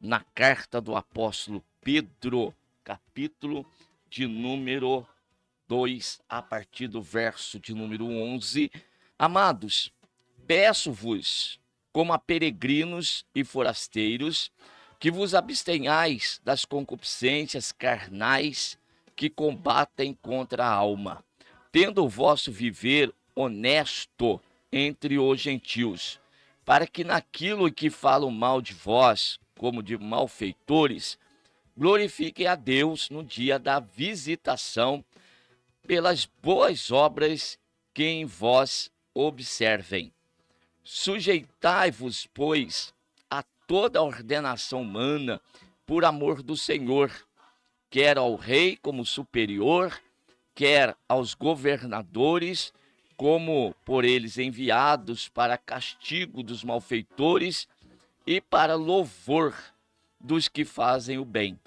na carta do apóstolo Pedro, capítulo de número 2, a partir do verso de número 11. Amados, peço-vos, como a peregrinos e forasteiros, que vos abstenhais das concupiscências carnais que combatem contra a alma, tendo o vosso viver honesto entre os gentios, para que naquilo que falam mal de vós, como de malfeitores, glorifiquem a Deus no dia da visitação, pelas boas obras que em vós observem. Sujeitai-vos, pois, a toda a ordenação humana, por amor do Senhor, quer ao rei como superior, quer aos governadores, como por eles enviados para castigo dos malfeitores e para louvor dos que fazem o bem.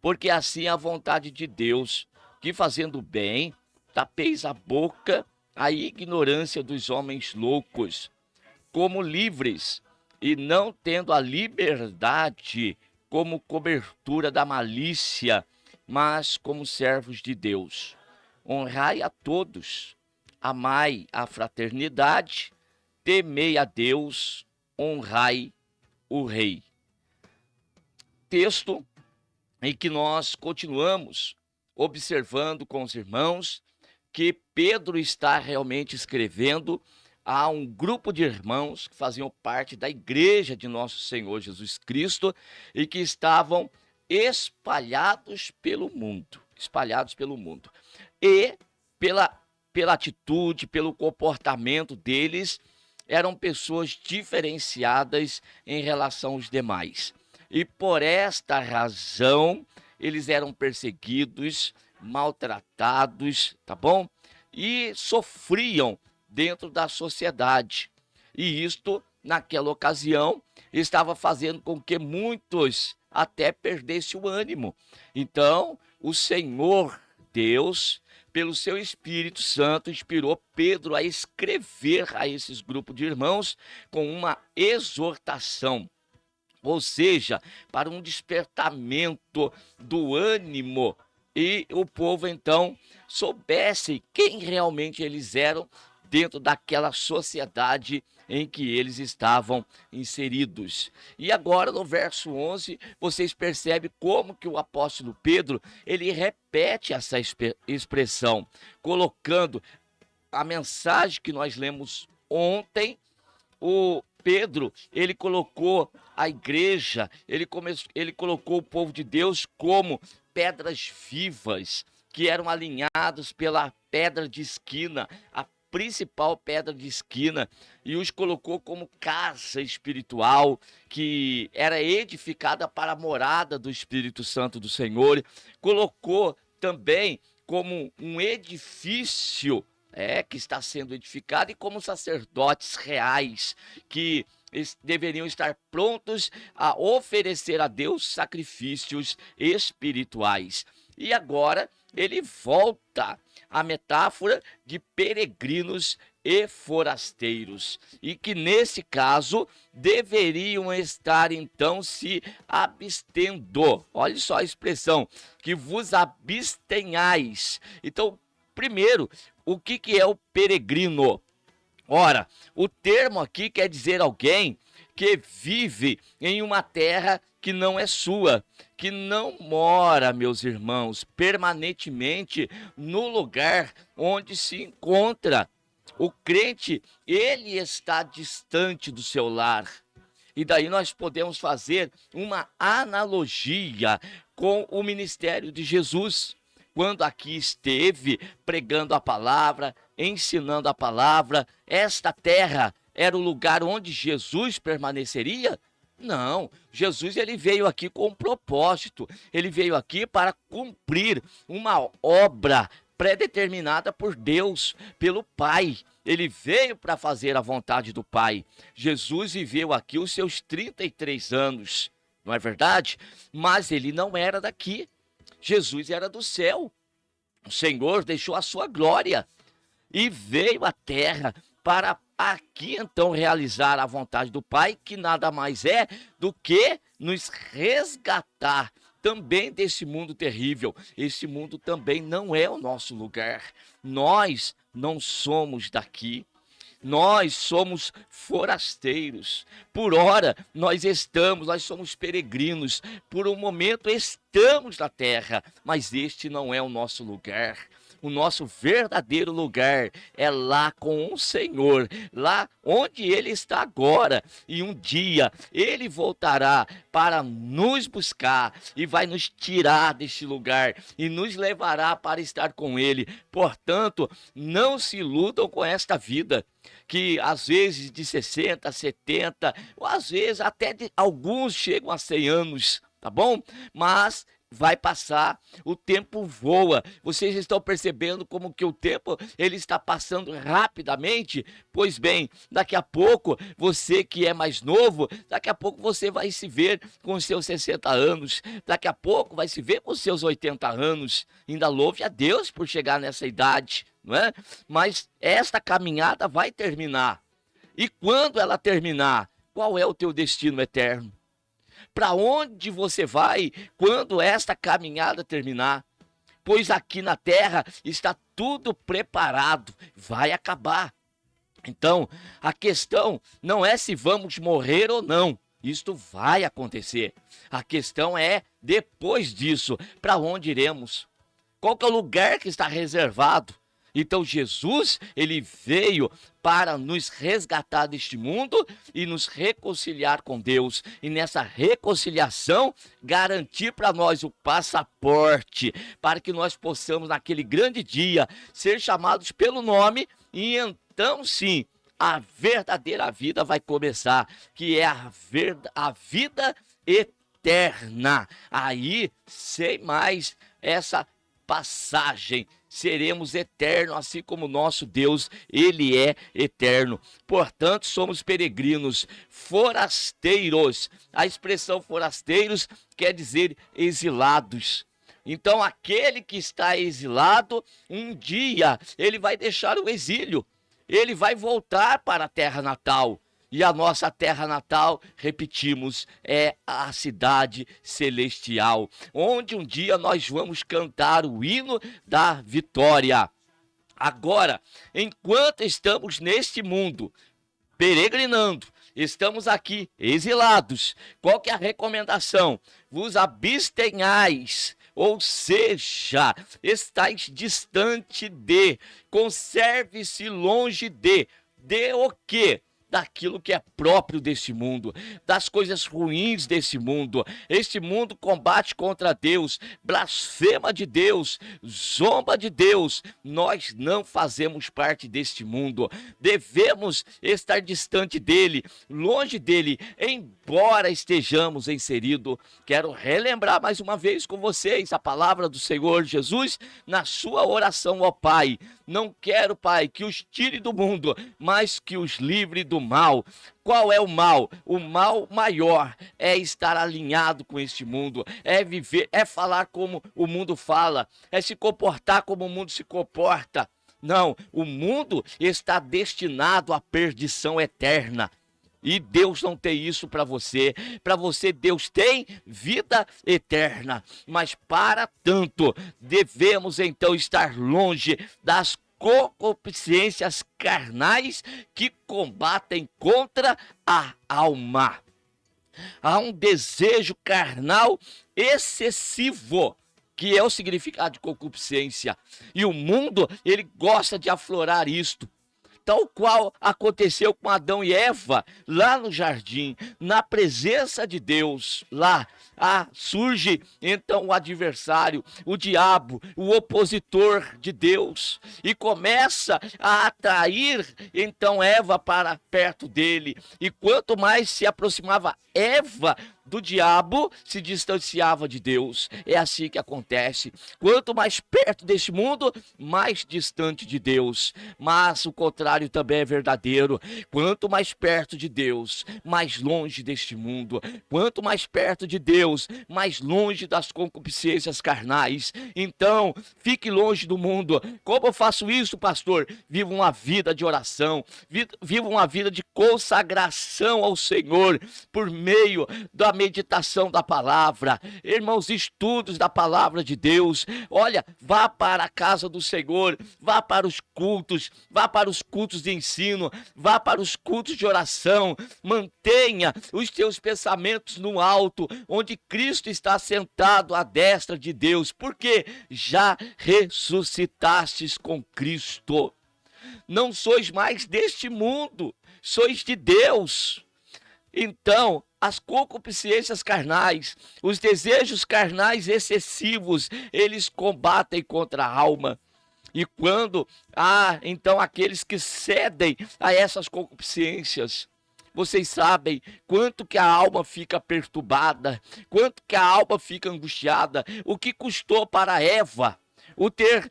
Porque assim é a vontade de Deus, que fazendo o bem, tapeis a boca à ignorância dos homens loucos, como livres, e não tendo a liberdade como cobertura da malícia, mas como servos de Deus. Honrai a todos, amai a fraternidade, temei a Deus, honrai o Rei. Texto em que nós continuamos observando com os irmãos que Pedro está realmente escrevendo a um grupo de irmãos que faziam parte da igreja de nosso Senhor Jesus Cristo e que estavam espalhados pelo mundo, E pela atitude, pelo comportamento deles, eram pessoas diferenciadas em relação aos demais. E por esta razão, eles eram perseguidos, maltratados, tá bom? E sofriam dentro da sociedade. E isto, naquela ocasião, estava fazendo com que muitos até perdessem o ânimo. Então, o Senhor Deus, pelo seu Espírito Santo, inspirou Pedro a escrever a esses grupos de irmãos com uma exortação, ou seja, para um despertamento do ânimo, e o povo então soubesse quem realmente eles eram dentro daquela sociedade em que eles estavam inseridos. E agora no verso 11, vocês percebem como que o apóstolo Pedro, ele repete essa expressão, colocando a mensagem que nós lemos ontem. O Pedro, ele colocou a igreja, ele colocou o povo de Deus como pedras vivas, que eram alinhados pela pedra de esquina, a principal pedra de esquina, e os colocou como casa espiritual, que era edificada para a morada do Espírito Santo do Senhor. Colocou também como um edifício que está sendo edificado, e como sacerdotes reais que deveriam estar prontos a oferecer a Deus sacrifícios espirituais. E agora ele volta à metáfora de peregrinos e forasteiros, e que nesse caso deveriam estar então se abstendo. Olha só a expressão, que vos abstenhais. Então, primeiro, o que é o peregrino? Ora, o termo aqui quer dizer alguém que vive em uma terra que não é sua, que não mora, meus irmãos, permanentemente no lugar onde se encontra. O crente, ele está distante do seu lar. E daí nós podemos fazer uma analogia com o ministério de Jesus, quando aqui esteve pregando a palavra, ensinando a palavra. Esta terra era o lugar onde Jesus permaneceria? Não, Jesus ele veio aqui com um propósito, ele veio aqui para cumprir uma obra predeterminada por Deus, pelo Pai. Ele veio para fazer a vontade do Pai. Jesus viveu aqui os seus 33 anos, não é verdade? Mas ele não era daqui. Jesus era do céu. O Senhor deixou a sua glória e veio à terra para aqui então realizar a vontade do Pai, que nada mais é do que nos resgatar também desse mundo terrível. Esse mundo também não é o nosso lugar. Nós não somos daqui. Nós somos forasteiros. Por ora, nós somos peregrinos. Por um momento estamos na terra, mas este não é o nosso lugar. O nosso verdadeiro lugar é lá com o Senhor, lá onde Ele está agora. E um dia Ele voltará para nos buscar e vai nos tirar deste lugar e nos levará para estar com Ele. Portanto, não se iludam com esta vida, que às vezes de 60, 70, ou às vezes até alguns chegam a 100 anos, tá bom? Mas vai passar, o tempo voa. Vocês estão percebendo como que o tempo ele está passando rapidamente? Pois bem, daqui a pouco, você que é mais novo, daqui a pouco você vai se ver com seus 60 anos, daqui a pouco vai se ver com seus 80 anos. Ainda louve a Deus por chegar nessa idade, não é? Mas esta caminhada vai terminar. E quando ela terminar, qual é o teu destino eterno? Para onde você vai quando esta caminhada terminar? Pois aqui na terra está tudo preparado, vai acabar. Então, a questão não é se vamos morrer ou não. Isto vai acontecer. A questão é, depois disso, para onde iremos? Qual que é o lugar que está reservado? Então Jesus, ele veio para nos resgatar deste mundo e nos reconciliar com Deus. E nessa reconciliação, garantir para nós o passaporte, para que nós possamos, naquele grande dia, ser chamados pelo nome. E então, sim, a verdadeira vida vai começar, que é a vida eterna. Aí, sem mais essa passagem, seremos eternos, assim como o nosso Deus, ele é eterno. Portanto, somos peregrinos, forasteiros. A expressão forasteiros quer dizer exilados. Então, aquele que está exilado, um dia ele vai deixar o exílio, ele vai voltar para a terra natal. E a nossa terra natal, repetimos, é a cidade celestial, onde um dia nós vamos cantar o hino da vitória. Agora, enquanto estamos neste mundo, peregrinando, estamos aqui exilados, qual que é a recomendação? Vos abstenhais, ou seja, estáis distante de, conserve-se longe de o quê? Daquilo que é próprio desse mundo, das coisas ruins desse mundo. Este mundo combate contra Deus, blasfema de Deus, zomba de Deus. Nós não fazemos parte deste mundo, devemos estar distante dele, longe dele, embora estejamos inseridos. Quero relembrar mais uma vez com vocês a palavra do Senhor Jesus na sua oração ao Pai. Não quero, Pai, que os tire do mundo, mas que os livre do mal. Qual é o mal? O mal maior é estar alinhado com este mundo, é viver, é falar como o mundo fala, é se comportar como o mundo se comporta. Não, o mundo está destinado à perdição eterna. E Deus não tem isso para você. Para você, Deus tem vida eterna. Mas para tanto, devemos então estar longe das concupiscências carnais que combatem contra a alma. Há um desejo carnal excessivo, que é o significado de concupiscência. E o mundo, ele gosta de aflorar isto. Tal qual aconteceu com Adão e Eva, lá no jardim, na presença de Deus, lá surge então o adversário, o diabo, o opositor de Deus, e começa a atrair então Eva para perto dele, e quanto mais se aproximava Eva do diabo se distanciava de Deus. É assim que acontece. Quanto mais perto deste mundo, mais distante de Deus. Mas o contrário também é verdadeiro. Quanto mais perto de Deus, mais longe deste mundo. Quanto mais perto de Deus, mais longe das concupiscências carnais. Então, fique longe do mundo. Como eu faço isso, pastor? Viva uma vida de oração. Viva uma vida de consagração ao Senhor por meio da meditação da palavra. Irmãos, estudos da palavra de Deus. Olha, vá para a casa do Senhor, vá para os cultos de ensino, vá para os cultos de oração. Mantenha os teus pensamentos no alto, onde Cristo está sentado à destra de Deus, porque já ressuscitastes com Cristo. Não sois mais deste mundo, sois de Deus. Então, as concupiscências carnais, os desejos carnais excessivos, eles combatem contra a alma. E quando há, então, aqueles que cedem a essas concupiscências, vocês sabem quanto que a alma fica perturbada, quanto que a alma fica angustiada, o que custou para Eva o ter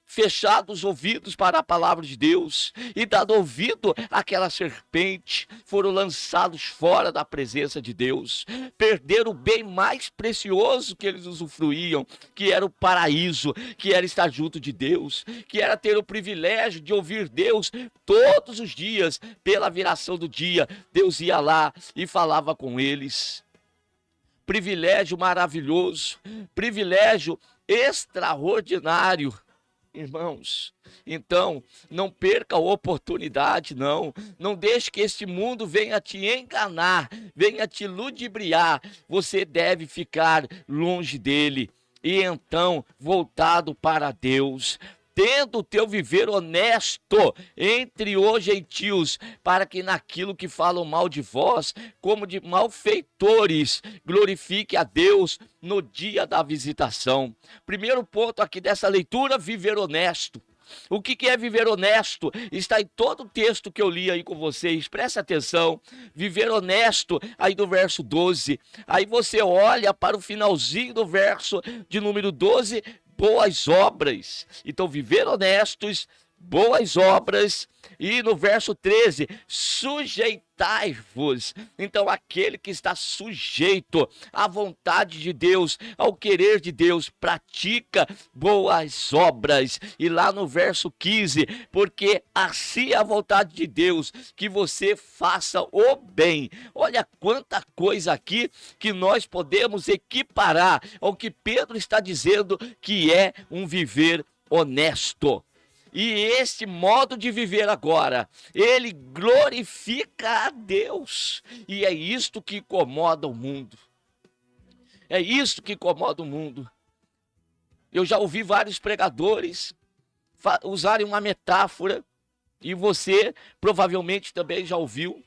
fechado os ouvidos para a palavra de Deus e dado ouvido àquela serpente, foram lançados fora da presença de Deus, perderam o bem mais precioso que eles usufruíam, que era o paraíso, que era estar junto de Deus, que era ter o privilégio de ouvir Deus todos os dias. Pela viração do dia, Deus ia lá e falava com eles. Privilégio maravilhoso, privilégio extraordinário. Irmãos, então, não perca a oportunidade, não deixe que este mundo venha te enganar, venha te ludibriar. Você deve ficar longe dele e então voltado para Deus, tendo o teu viver honesto entre os gentios, para que naquilo que falam mal de vós, como de malfeitores, glorifique a Deus no dia da visitação. Primeiro ponto aqui dessa leitura, viver honesto. O que é viver honesto? Está em todo o texto que eu li aí com vocês, preste atenção. Viver honesto, aí no verso 12. Aí você olha para o finalzinho do verso de número 12, boas obras. Então, viver honestos, boas obras. E no verso 13, sujeitai-vos. Então, aquele que está sujeito à vontade de Deus, ao querer de Deus, pratica boas obras. E lá no verso 15, porque assim é a vontade de Deus, que você faça o bem. Olha quanta coisa aqui que nós podemos equiparar ao que Pedro está dizendo que é um viver honesto. E este modo de viver agora, ele glorifica a Deus. E é isto que incomoda o mundo. É isto que incomoda o mundo. Eu já ouvi vários pregadores usarem uma metáfora, e você provavelmente também já ouviu,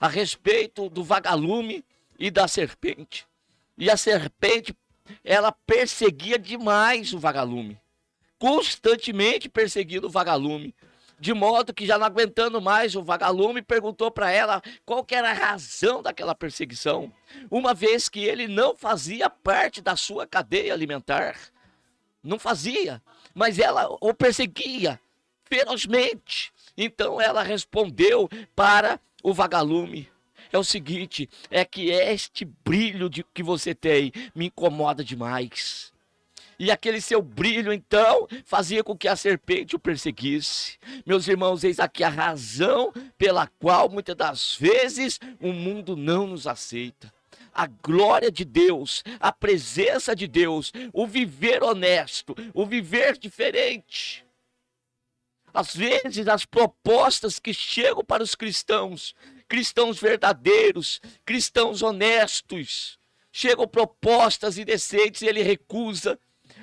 a respeito do vagalume e da serpente. E a serpente, ela perseguia demais o vagalume. Constantemente perseguindo o vagalume, de modo que, já não aguentando mais, o vagalume perguntou para ela qual que era a razão daquela perseguição, uma vez que ele não fazia parte da sua cadeia alimentar, não fazia, mas ela o perseguia ferozmente. Então ela respondeu para o vagalume: é o seguinte, é que este brilho que você tem me incomoda demais. E aquele seu brilho, então, fazia com que a serpente o perseguisse. Meus irmãos, eis aqui a razão pela qual, muitas das vezes, o mundo não nos aceita. A glória de Deus, a presença de Deus, o viver honesto, o viver diferente. Às vezes, as propostas que chegam para os cristãos, cristãos verdadeiros, cristãos honestos, chegam propostas indecentes e ele recusa.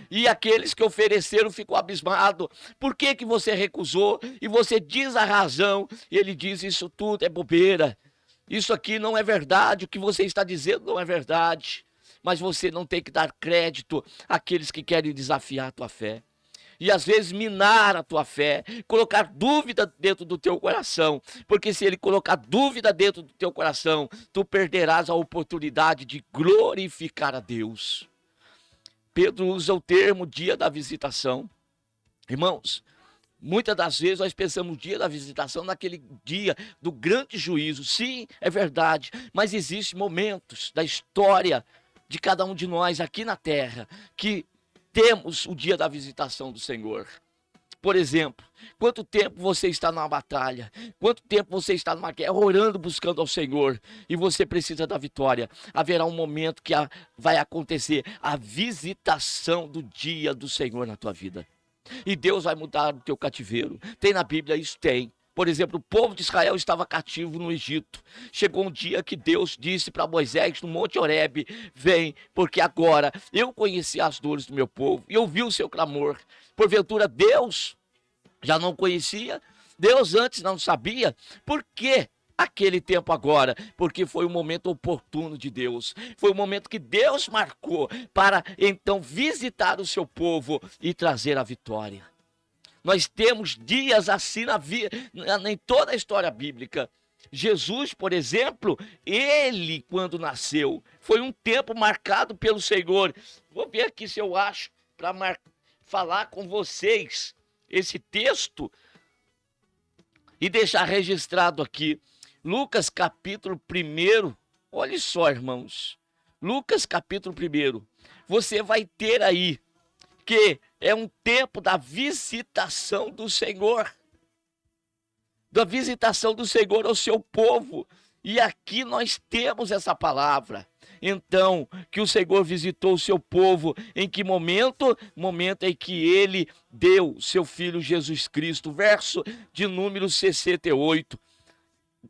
E aqueles que ofereceram ficam abismados. Por que você recusou? E você diz a razão. E ele diz: isso tudo é bobeira. Isso aqui não é verdade. O que você está dizendo não é verdade. Mas você não tem que dar crédito àqueles que querem desafiar a tua fé. E às vezes minar a tua fé, colocar dúvida dentro do teu coração, porque se ele colocar dúvida dentro do teu coração, tu perderás a oportunidade de glorificar a Deus. Pedro usa o termo dia da visitação. Irmãos, muitas das vezes nós pensamos dia da visitação naquele dia do grande juízo. Sim, é verdade, mas existem momentos da história de cada um de nós aqui na terra que temos o dia da visitação do Senhor. Por exemplo, quanto tempo você está numa batalha, quanto tempo você está numa guerra, orando, buscando ao Senhor, e você precisa da vitória. Haverá um momento que vai acontecer a visitação do dia do Senhor na tua vida. E Deus vai mudar o teu cativeiro. Tem na Bíblia? Isso tem. Por exemplo, o povo de Israel estava cativo no Egito. Chegou um dia que Deus disse para Moisés no Monte Horebe: vem, porque agora eu conheci as dores do meu povo e ouvi o seu clamor. Porventura Deus já não conhecia? Deus antes não sabia? Por quê aquele tempo agora? Porque foi o momento oportuno de Deus. Foi o momento que Deus marcou para então visitar o seu povo e trazer a vitória. Nós temos dias assim em toda a história bíblica. Jesus, por exemplo, ele quando nasceu, foi um tempo marcado pelo Senhor. Vou ver aqui se eu acho para falar com vocês esse texto e deixar registrado aqui. Lucas capítulo 1, olha só, irmãos. Lucas capítulo 1, você vai ter aí que é um tempo da visitação do Senhor. Da visitação do Senhor ao seu povo. E aqui nós temos essa palavra. Então, que o Senhor visitou o seu povo, em que momento? Momento em que ele deu seu Filho Jesus Cristo. Verso de número 68.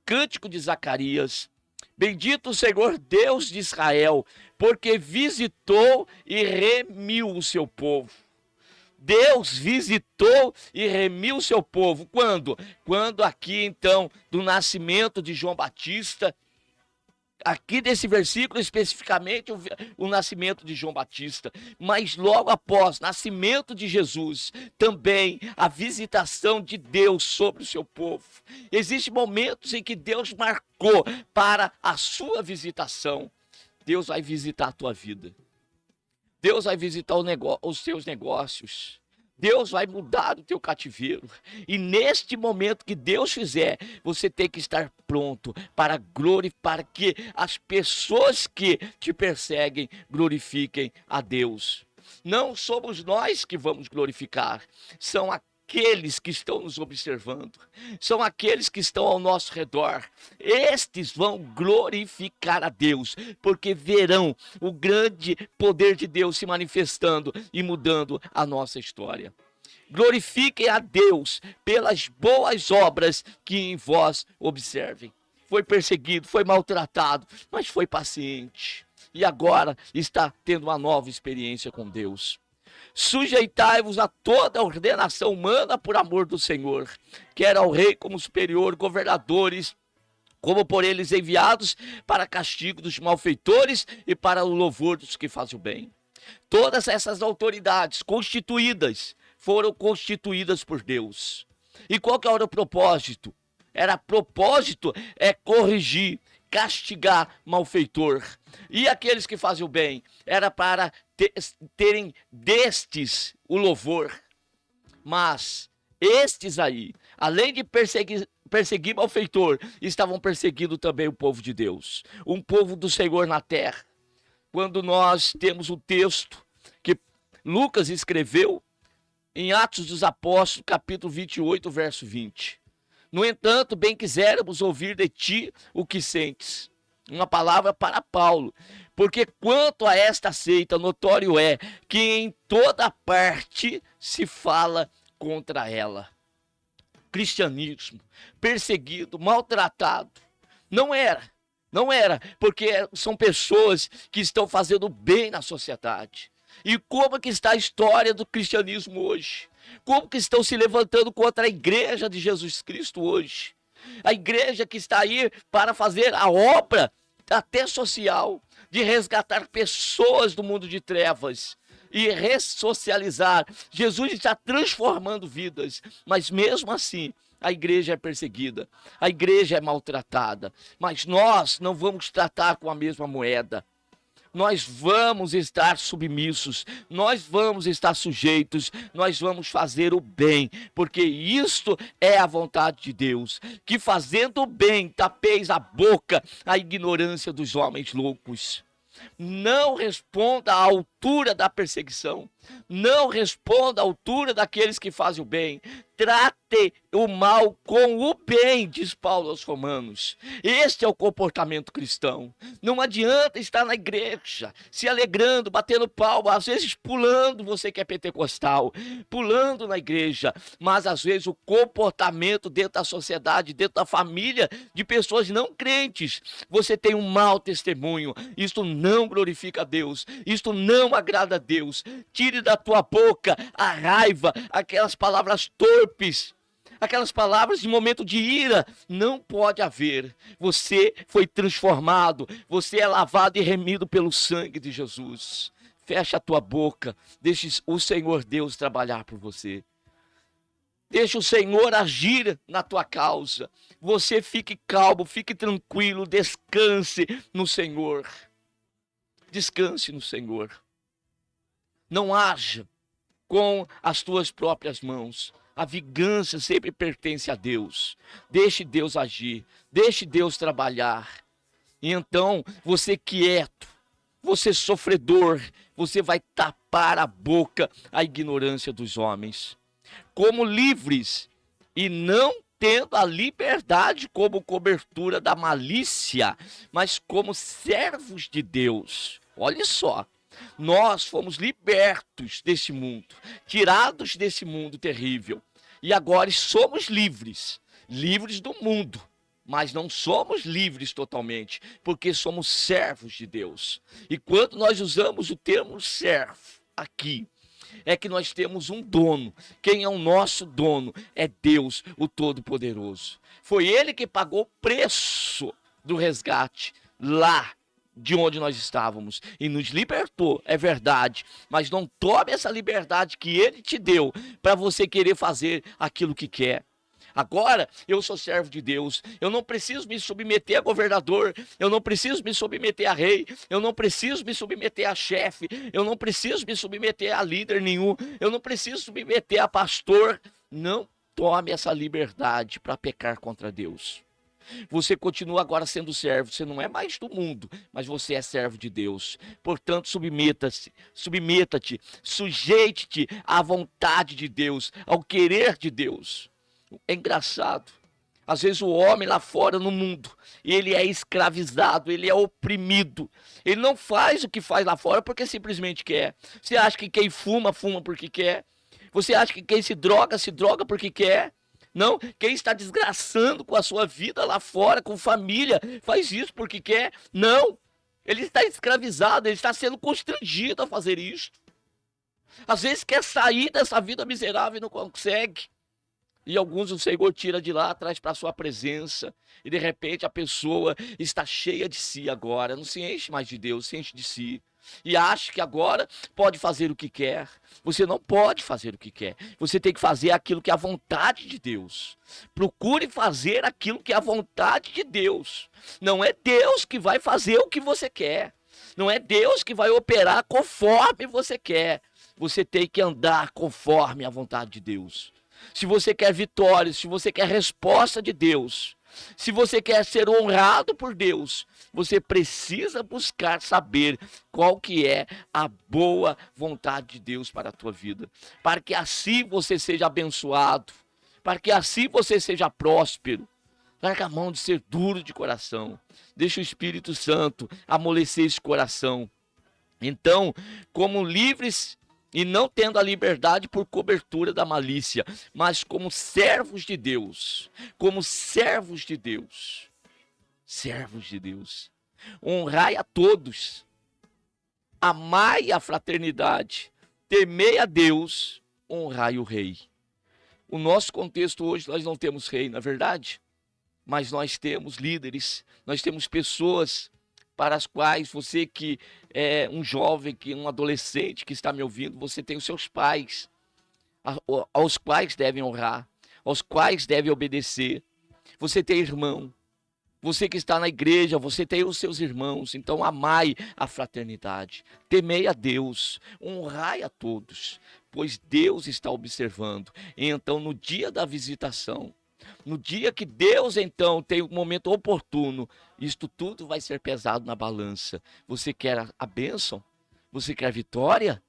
Cântico de Zacarias. Bendito o Senhor Deus de Israel, porque visitou e remiu o seu povo. Deus visitou e remiu o seu povo. Quando? Quando aqui então, do nascimento de João Batista, aqui desse versículo especificamente o nascimento de João Batista, mas logo após nascimento de Jesus, também a visitação de Deus sobre o seu povo. Existem momentos em que Deus marcou para a sua visitação. Deus vai visitar a tua vida. Deus vai visitar os teus negócios. Deus vai mudar o teu cativeiro. E neste momento que Deus fizer, você tem que estar pronto para para que as pessoas que te perseguem glorifiquem a Deus. Não somos nós que vamos glorificar, são aqueles que estão nos observando, são aqueles que estão ao nosso redor. Estes vão glorificar a Deus, porque verão o grande poder de Deus se manifestando e mudando a nossa história. Glorifiquem a Deus pelas boas obras que em vós observem. Foi perseguido, foi maltratado, mas foi paciente. E agora está tendo uma nova experiência com Deus. Sujeitai-vos a toda a ordenação humana por amor do Senhor, quer ao rei como superior, governadores, como por eles enviados para castigo dos malfeitores e para o louvor dos que fazem o bem. Todas essas autoridades constituídas foram constituídas por Deus. E qual que era o propósito? Propósito é corrigir, castigar malfeitor. E aqueles que fazem o bem, era para terem destes o louvor. Mas estes aí, além de perseguir malfeitor, estavam perseguindo também o povo de Deus, um povo do Senhor na terra. Quando nós temos o texto que Lucas escreveu em Atos dos Apóstolos, capítulo 28, verso 20. No entanto, bem quiséramos ouvir de ti o que sentes. Uma palavra para Paulo. Porque quanto a esta seita, notório é que em toda parte se fala contra ela. Cristianismo, perseguido, maltratado. Não era, porque são pessoas que estão fazendo bem na sociedade. E como que está a história do cristianismo hoje? Como que estão se levantando contra a igreja de Jesus Cristo hoje? A igreja que está aí para fazer a obra até social, de resgatar pessoas do mundo de trevas. e ressocializar. Jesus está transformando vidas, mas mesmo assim, a igreja é perseguida, a igreja é maltratada, mas nós não vamos tratar com a mesma moeda. Nós vamos estar submissos, nós vamos estar sujeitos, nós vamos fazer o bem, porque isto é a vontade de Deus, que fazendo o bem tapeis a boca à ignorância dos homens loucos. Não responda à altura da perseguição, não responda à altura daqueles que fazem o bem. Trate o mal com o bem, diz Paulo aos Romanos. Este é o comportamento cristão. Não adianta estar na igreja, se alegrando, batendo palma, às vezes pulando, você que é pentecostal, pulando na igreja, mas às vezes o comportamento dentro da sociedade, dentro da família de pessoas não crentes, você tem um mau testemunho. Isto não glorifica a Deus, isto não agrada a Deus. Tire da tua boca a raiva, aquelas palavras torpes, aquelas palavras de momento de ira. Não pode haver. Você foi transformado, você é lavado e remido pelo sangue de Jesus. Fecha a tua boca, deixe o Senhor Deus trabalhar por você. Deixa o Senhor agir na tua causa. Você fique calmo, fique tranquilo, descanse no Senhor. Descanse no Senhor. Não haja com as tuas próprias mãos. A vingança sempre pertence a Deus. Deixe Deus agir, deixe Deus trabalhar. E então, você quieto, você sofredor, você vai tapar a boca à ignorância dos homens. Como livres e não tendo a liberdade como cobertura da malícia, mas como servos de Deus. Olha só. Nós fomos libertos desse mundo, tirados desse mundo terrível. E agora somos livres, livres do mundo. Mas não somos livres totalmente, porque somos servos de Deus. E quando nós usamos o termo servo aqui, é que nós temos um dono. Quem é o nosso dono? É Deus, o Todo-Poderoso. Foi Ele que pagou o preço do resgate lá de onde nós estávamos e nos libertou, é verdade, mas não tome essa liberdade que Ele te deu para você querer fazer aquilo que quer. Agora eu sou servo de Deus, eu não preciso me submeter a governador, eu não preciso me submeter a rei, eu não preciso me submeter a chefe, eu não preciso me submeter a líder nenhum, eu não preciso submeter a pastor. Não tome essa liberdade para pecar contra Deus. Você continua agora sendo servo, você não é mais do mundo, mas você é servo de Deus. Portanto, submeta-te, sujeite-te à vontade de Deus, ao querer de Deus. É engraçado. Às vezes o homem lá fora no mundo, ele é escravizado, ele é oprimido. Ele não faz o que faz lá fora porque simplesmente quer. Você acha que quem fuma, fuma porque quer? Você acha que quem se droga porque quer? Não, quem está desgraçando com a sua vida lá fora, com família, faz isso porque quer? Não, ele está escravizado, ele está sendo constrangido a fazer isso. Às vezes quer sair dessa vida miserável e não consegue. E alguns o Senhor tira de lá, traz para a sua presença. E de repente a pessoa está cheia de si agora, não se enche mais de Deus, se enche de si. E acha que agora pode fazer o que quer. Você não pode fazer o que quer. Você tem que fazer aquilo que é a vontade de Deus. Procure fazer aquilo que é a vontade de Deus. Não é Deus que vai fazer o que você quer. Não é Deus que vai operar conforme você quer. Você tem que andar conforme a vontade de Deus. Se você quer vitória, se você quer resposta de Deus, se você quer ser honrado por Deus, você precisa buscar saber qual que é a boa vontade de Deus para a tua vida, para que assim você seja abençoado, para que assim você seja próspero. Larga a mão de ser duro de coração, deixa o Espírito Santo amolecer esse coração. Então, como livres e não tendo a liberdade por cobertura da malícia, mas como servos de Deus, servos de Deus, honrai a todos, amai a fraternidade, temei a Deus, honrai o rei. O nosso contexto hoje, nós não temos rei, não é verdade? Mas nós temos líderes, nós temos pessoas para as quais você que é um jovem, que um adolescente que está me ouvindo, você tem os seus pais, aos quais devem honrar, aos quais deve obedecer. Você tem irmão, você que está na igreja, você tem os seus irmãos, então amai a fraternidade, temei a Deus, honrai a todos, pois Deus está observando. E então, no dia da visitação, no dia que Deus então tem o momento oportuno, isto tudo vai ser pesado na balança. Você quer a bênção? Você quer vitória?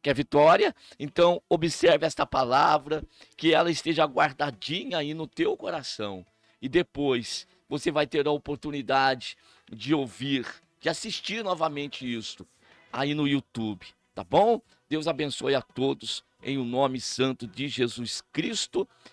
Quer vitória? Então observe esta palavra, que ela esteja guardadinha aí no teu coração. E depois você vai ter a oportunidade de ouvir, de assistir novamente isto aí no YouTube, tá bom? Deus abençoe a todos em o nome santo de Jesus Cristo.